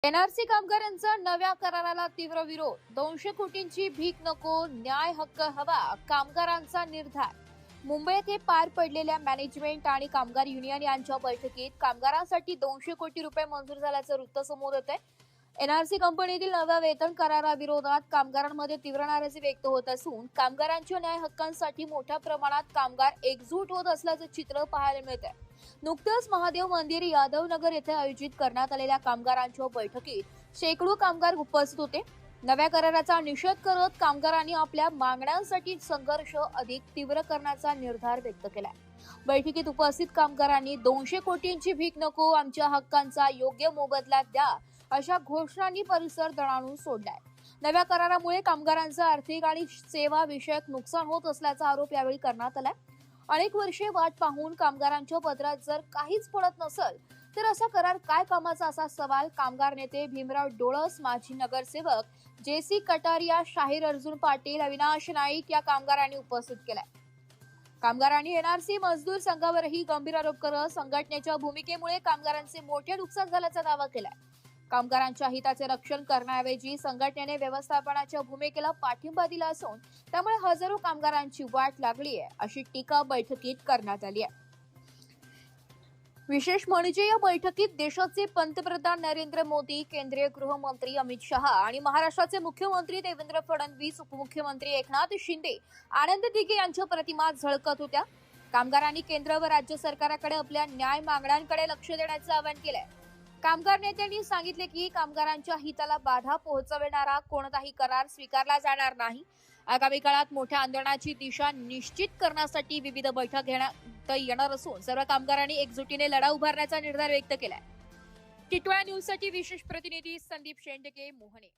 NRC कामगारांचा नव्या कराराला तीव्र विरोध. 200 कोटींची भीक नको, न्याय हक्क हवा, कामगारांचा निर्धार. मुंबई येथे पार पडलेल्या मॅनेजमेंट आणि कामगार युनियन यांच्या बैठकीत कामगारांसाठी 200 कोटी रुपये मंजूर झाल्याचं वृत्त समोर येत आहे. एनआरसी कंपनीतील नव्या वेतन कराराविरोधात कामगारांमध्ये तीव्र नाराजी व्यक्त होत असून कामगारांच्या न्याय हक्कांसाठी मोठ्या प्रमाणात कामगार एकजूट होत असल्याचं चित्र पाहायला मिळत आहे. नुकतंच महादेव मंदिर यादवनगर येथे आयोजित करण्यात आलेल्या कामगारांच्या बैठकीत शेकडो कामगार उपस्थित होते. नव्या कराराचा निषेध करत कामगारांनी आपल्या मागण्यांसाठी संघर्ष अधिक तीव्र करण्याचा निर्धार व्यक्त केलाय. बैठकीत उपस्थित कामगारांनी 200 कोटींची भीक नको, आमच्या हक्कांचा योग्य मोबदला द्या अशा घोषणांनी परिसर दणाणून सोडलाय. नव्या करारामुळे कामगारांचं आर्थिक आणि सेवा विषयक नुकसान होत असल्याचा आरोप यावेळी करण्यात आलाय. अनेक वर्षे वाट पाहून कामगारांच्या पदरात जर काहीच पडत नसेल तर असा करार काय कामाचा, असा सवाल कामगार नेते भीमराव डोळस, माजी नगरसेवक जेसी कटारिया, शाहीर अर्जुन पाटील, अविनाश नाईक या कामगारांनी उपस्थित केलाय. कामगारांनी एनआरसी मजदूर संघावरही गंभीर आरोप करत संघटनेच्या भूमिकेमुळे कामगारांचे मोठे नुकसान झाल्याचा दावा केलाय. कामगारांच्या हिताचे रक्षण करण्याऐवजी संघटनेने व्यवस्थापनाच्या भूमिकेला पाठिंबा दिला असून त्यामुळे हजारो कामगारांची वाट लागली आहे, अशी टीका बैठकीत करण्यात आली आहे. विशेष म्हणजे या बैठकीत देशाचे पंतप्रधान नरेंद्र मोदी, केंद्रीय गृहमंत्री अमित शहा आणि महाराष्ट्राचे मुख्यमंत्री देवेंद्र फडणवीस, उपमुख्यमंत्री एकनाथ शिंदे, आनंद दिघे यांच्या प्रतिमा झळकत होत्या. कामगारांनी केंद्र व राज्य सरकारकडे आपल्या न्याय मागण्यांकडे लक्ष देण्याचं आवाहन केलंय. कामगार नेत्यांनी सांगितले की कामगारांच्या हिताला बाधा पोहोचवणारा कोणताही करार स्वीकारला जाणार नाही. आगामी काळात मोठ्या आंदोलनाची दिशा निश्चित करण्यासाठी विविध बैठक घेण्यात येणार असून सर्व कामगारांनी एकजुटीने लढा उभारण्याचा निर्धार व्यक्त केलाय. टिटवाळा न्यूजसाठी विशेष प्रतिनिधी संदीप शेंडके, मोहने.